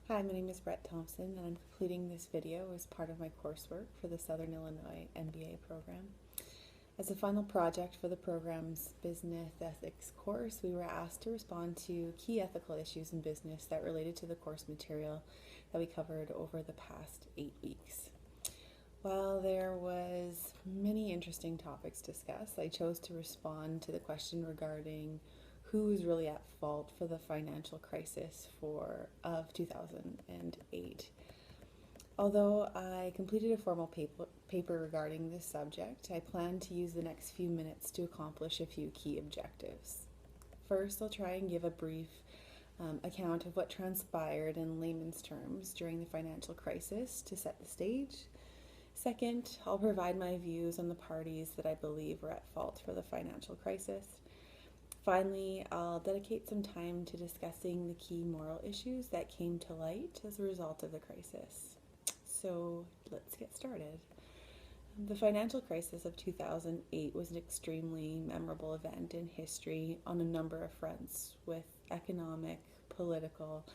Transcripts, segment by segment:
Hi, my name is Brett Thompson, and I'm completing this video as part of my coursework for the Southern Illinois MBA program. As a final project for the program's business ethics course, we were asked to respond to key ethical issues in business that related to the course material that we covered over the past 8 weeks. While there was many interesting topics discussed, I chose to respond to the question regarding who is really at fault for the financial crisis of 2008. Although I completed a formal paper regarding this subject, I plan to use the next few minutes to accomplish a few key objectives. First, I'll try and give a brief account of what transpired in layman's terms during the financial crisis to set the stage. Second, I'll provide my views on the parties that I believe were at fault for the financial crisis. Finally, I'll dedicate some time to discussing the key moral issues that came to light as a result of the crisis. So let's get started. The financial crisis of 2008 was an extremely memorable event in history on a number of fronts, with economic, political,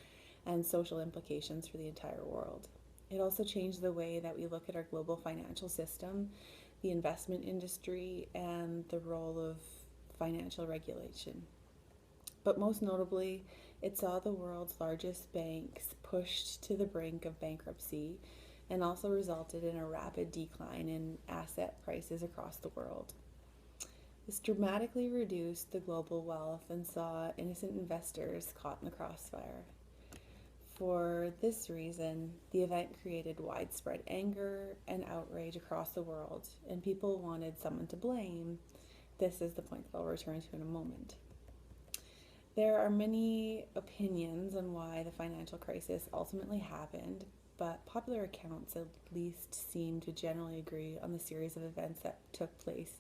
and social implications for the entire world. It also changed the way that we look at our global financial system, the investment industry, and the role of financial regulation. But most notably, it saw the world's largest banks pushed to the brink of bankruptcy and also resulted in a rapid decline in asset prices across the world. This dramatically reduced the global wealth and saw innocent investors caught in the crossfire. For this reason, the event created widespread anger and outrage across the world, and people wanted someone to blame. This is the point that I'll return to in a moment. There are many opinions on why the financial crisis ultimately happened, but popular accounts at least seem to generally agree on the series of events that took place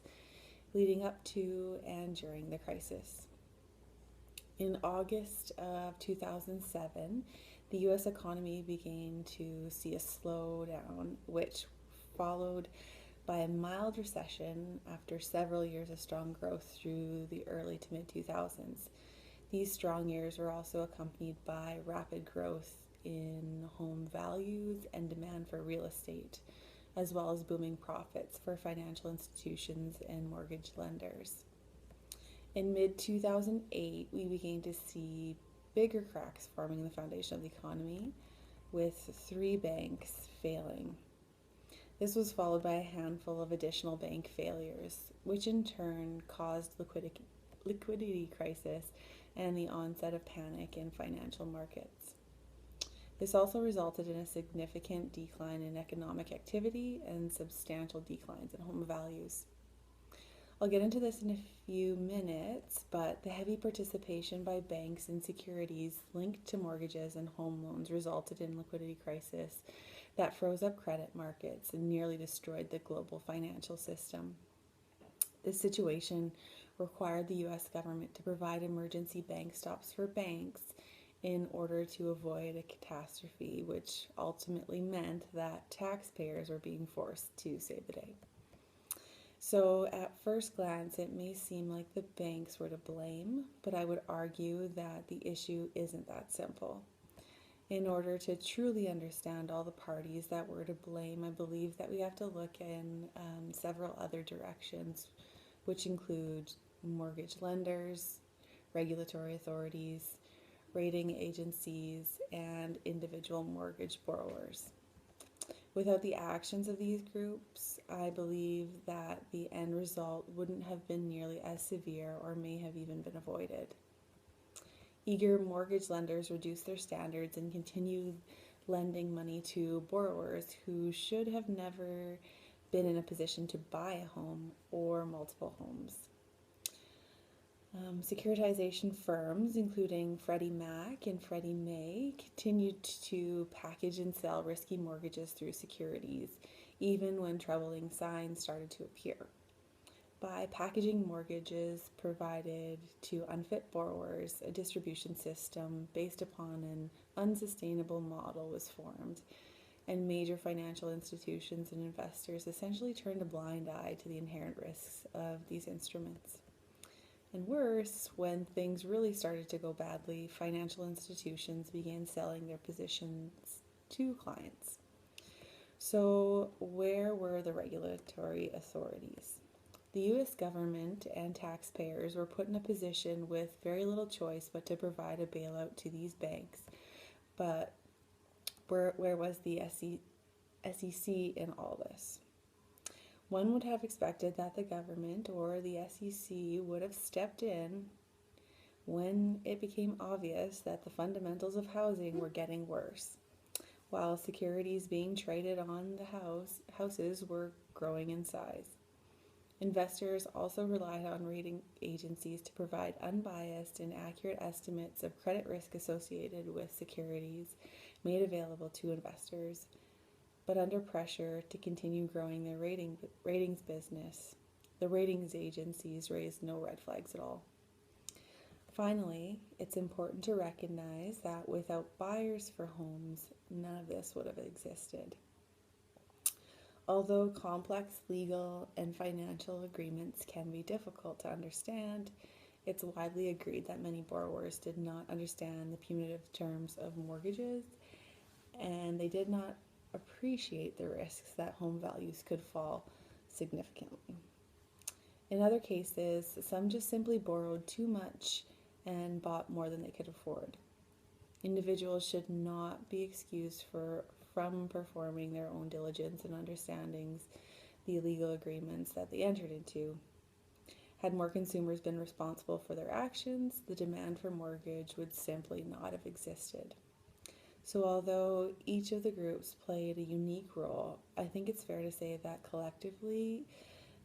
leading up to and during the crisis. In August of 2007, the U.S. economy began to see a slowdown, which followed by a mild recession after several years of strong growth through the early to mid 2000s. These strong years were also accompanied by rapid growth in home values and demand for real estate, as well as booming profits for financial institutions and mortgage lenders. In mid 2008, we began to see bigger cracks forming in the foundation of the economy, with 3 banks failing. This was followed by a handful of additional bank failures, which in turn caused liquidity crisis and the onset of panic in financial markets. This also resulted in a significant decline in economic activity and substantial declines in home values. I'll get into this in a few minutes, but the heavy participation by banks in securities linked to mortgages and home loans resulted in a liquidity crisis that froze up credit markets and nearly destroyed the global financial system. This situation required the U.S. government to provide emergency bank stops for banks in order to avoid a catastrophe, which ultimately meant that taxpayers were being forced to save the day. So at first glance, it may seem like the banks were to blame, but I would argue that the issue isn't that simple. In order to truly understand all the parties that were to blame, I believe that we have to look in several other directions, which include mortgage lenders, regulatory authorities, rating agencies, and individual mortgage borrowers. Without the actions of these groups, I believe that the end result wouldn't have been nearly as severe or may have even been avoided. Eager mortgage lenders reduced their standards and continued lending money to borrowers who should have never been in a position to buy a home or multiple homes. Securitization firms, including Freddie Mac and Freddie Mae, continued to package and sell risky mortgages through securities, even when troubling signs started to appear. By packaging mortgages provided to unfit borrowers, a distribution system based upon an unsustainable model was formed, and major financial institutions and investors essentially turned a blind eye to the inherent risks of these instruments. And worse, when things really started to go badly, financial institutions began selling their positions to clients. So, where were the regulatory authorities? The US government and taxpayers were put in a position with very little choice but to provide a bailout to these banks. But where was the SEC in all this? One would have expected that the government or the SEC would have stepped in when it became obvious that the fundamentals of housing were getting worse, while securities being traded on the houses were growing in size. Investors also relied on rating agencies to provide unbiased and accurate estimates of credit risk associated with securities made available to investors. But under pressure to continue growing their ratings business, the ratings agencies raised no red flags at all. Finally, it's important to recognize that without buyers for homes, none of this would have existed. Although complex legal and financial agreements can be difficult to understand, it's widely agreed that many borrowers did not understand the punitive terms of mortgages, and they did not appreciate the risks that home values could fall significantly. In other cases, some just simply borrowed too much and bought more than they could afford. Individuals should not be excused from performing their own diligence and understandings the legal agreements that they entered into. Had more consumers been responsible for their actions, the demand for mortgage would simply not have existed. So although each of the groups played a unique role, I think it's fair to say that collectively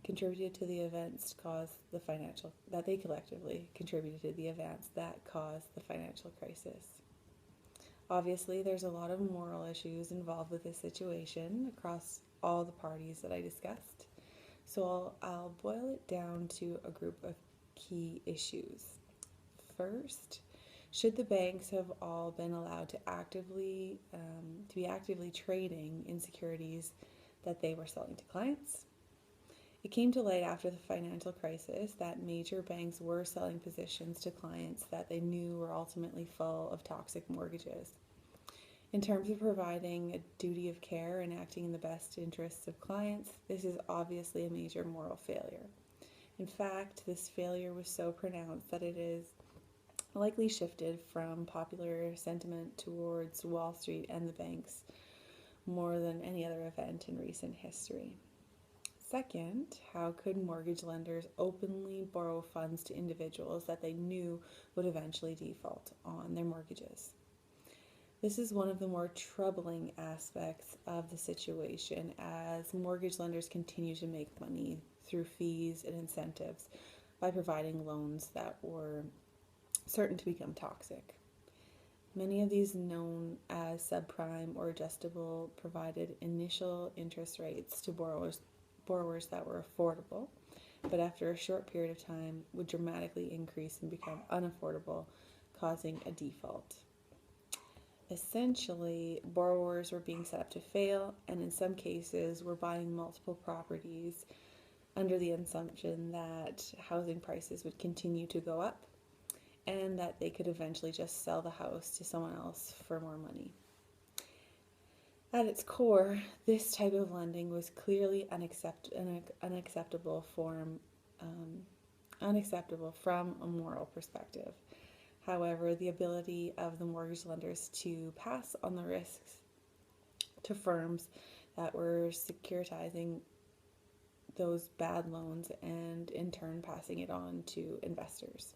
contributed to the events that they collectively contributed to the events that caused the financial crisis. Obviously, there's a lot of moral issues involved with this situation across all the parties that I discussed. So I'll boil it down to a group of key issues. First, should the banks have all been allowed to be actively trading in securities that they were selling to clients? It came to light after the financial crisis that major banks were selling positions to clients that they knew were ultimately full of toxic mortgages. In terms of providing a duty of care and acting in the best interests of clients, this is obviously a major moral failure. In fact, this failure was so pronounced that it is likely shifted from popular sentiment towards Wall Street and the banks more than any other event in recent history. Second, how could mortgage lenders openly borrow funds to individuals that they knew would eventually default on their mortgages? This is one of the more troubling aspects of the situation, as mortgage lenders continue to make money through fees and incentives by providing loans that were certain to become toxic. Many of these, known as subprime or adjustable, provided initial interest rates to borrowers that were affordable, but after a short period of time would dramatically increase and become unaffordable, causing a default. Essentially, borrowers were being set up to fail, and in some cases were buying multiple properties under the assumption that housing prices would continue to go up and that they could eventually just sell the house to someone else for more money. At its core, this type of lending was clearly unacceptable from a moral perspective. However, the ability of the mortgage lenders to pass on the risks to firms that were securitizing those bad loans and in turn passing it on to investors.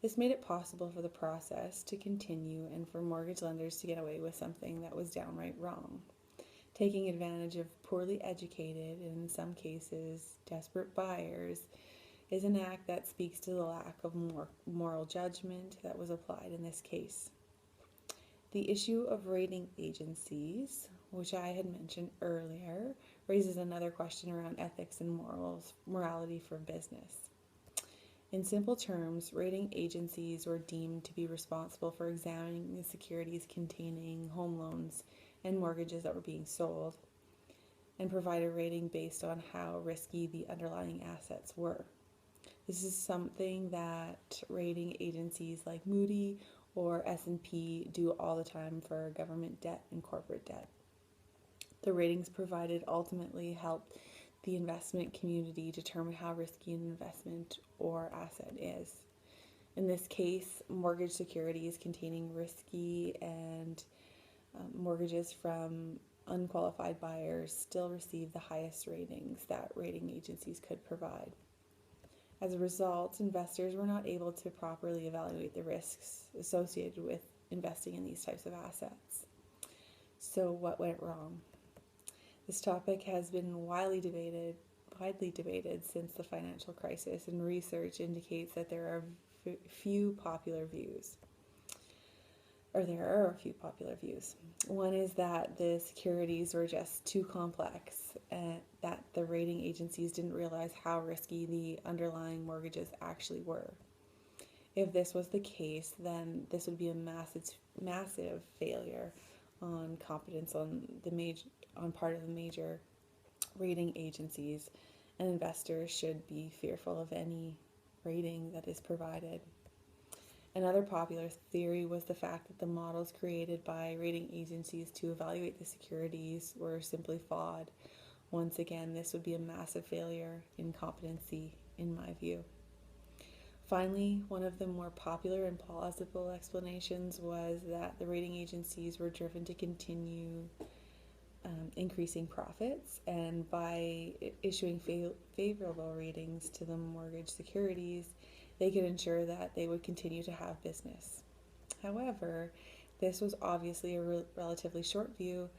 This made it possible for the process to continue and for mortgage lenders to get away with something that was downright wrong. Taking advantage of poorly educated and in some cases desperate buyers is an act that speaks to the lack of moral judgment that was applied in this case. The issue of rating agencies, which I had mentioned earlier, raises another question around ethics and morality for business. In simple terms, rating agencies were deemed to be responsible for examining the securities containing home loans and mortgages that were being sold and provide a rating based on how risky the underlying assets were. This is something that rating agencies like Moody or S&P do all the time for government debt and corporate debt. The ratings provided ultimately helped the investment community determine how risky an investment or asset is. In this case, mortgage securities containing risky and mortgages from unqualified buyers still receive the highest ratings that rating agencies could provide. As a result, investors were not able to properly evaluate the risks associated with investing in these types of assets. So what went wrong? This topic has been widely debated since the financial crisis, and research indicates that there are a few popular views. One is that the securities were just too complex and that the rating agencies didn't realize how risky the underlying mortgages actually were. If this was the case, then this would be a massive failure on competence on part of the major rating agencies, and investors should be fearful of any rating that is provided. Another popular theory was the fact that the models created by rating agencies to evaluate the securities were simply flawed. Once again, this would be a massive failure in competency, in my view. Finally, one of the more popular and plausible explanations was that the rating agencies were driven to continue increasing profits, and by issuing favorable ratings to the mortgage securities, they could ensure that they would continue to have business. However, this was obviously a relatively short view,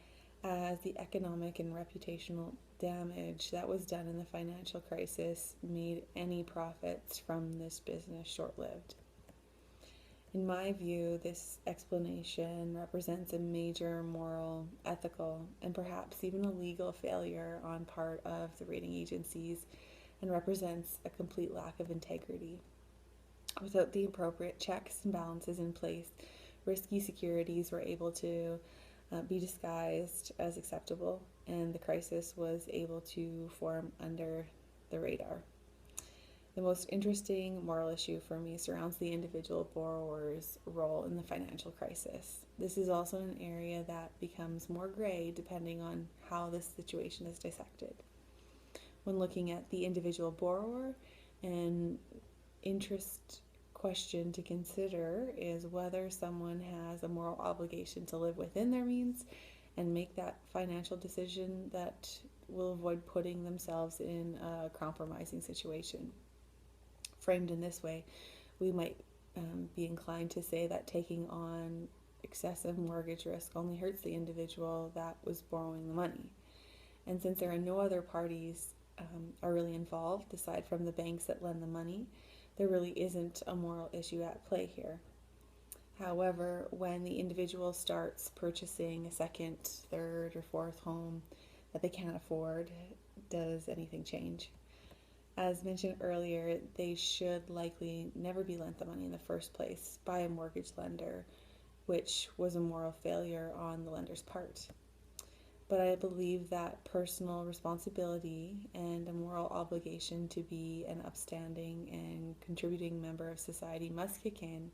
as the economic and reputational damage that was done in the financial crisis made any profits from this business short-lived. In my view, this explanation represents a major moral, ethical, and perhaps even a legal failure on part of the rating agencies, and represents a complete lack of integrity. Without the appropriate checks and balances in place, risky securities were able to be disguised as acceptable, and the crisis was able to form under the radar. The most interesting moral issue for me surrounds the individual borrower's role in the financial crisis. This is also an area that becomes more gray depending on how this situation is dissected. When looking at the individual borrower, an interest question to consider is whether someone has a moral obligation to live within their means and make that financial decision that will avoid putting themselves in a compromising situation. Framed in this way, we might be inclined to say that taking on excessive mortgage risk only hurts the individual that was borrowing the money. And since there are no other parties are really involved aside from the banks that lend the money, there really isn't a moral issue at play here. However, when the individual starts purchasing a second, third, or fourth home that they can't afford, does anything change? As mentioned earlier, they should likely never be lent the money in the first place by a mortgage lender, which was a moral failure on the lender's part. But I believe that personal responsibility and a moral obligation to be an upstanding and contributing member of society must kick in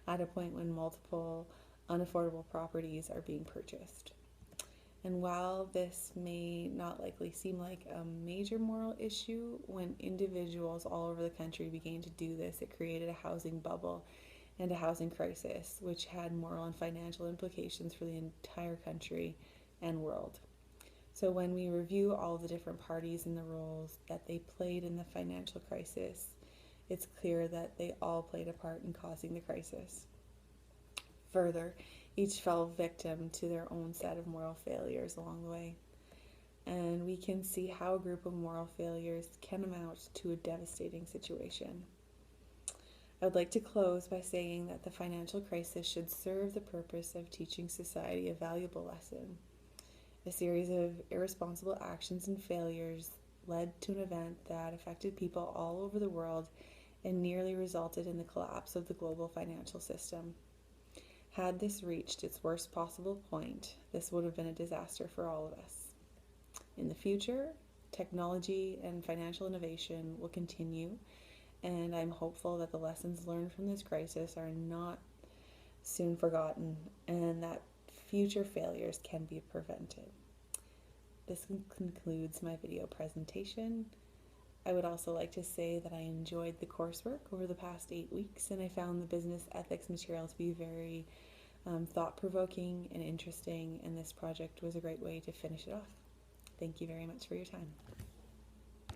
at a point when multiple unaffordable properties are being purchased. And while this may not likely seem like a major moral issue, when individuals all over the country began to do this, it created a housing bubble and a housing crisis, which had moral and financial implications for the entire country and world. So when we review all the different parties and the roles that they played in the financial crisis, it's clear that they all played a part in causing the crisis. Further, each fell victim to their own set of moral failures along the way. And we can see how a group of moral failures can amount to a devastating situation. I would like to close by saying that the financial crisis should serve the purpose of teaching society a valuable lesson. A series of irresponsible actions and failures led to an event that affected people all over the world and nearly resulted in the collapse of the global financial system. Had this reached its worst possible point, this would have been a disaster for all of us. In the future, technology and financial innovation will continue, and I'm hopeful that the lessons learned from this crisis are not soon forgotten and that future failures can be prevented. This concludes my video presentation. I would also like to say that I enjoyed the coursework over the past 8 weeks, and I found the business ethics material to be very thought-provoking and interesting, and this project was a great way to finish it off. Thank you very much for your time.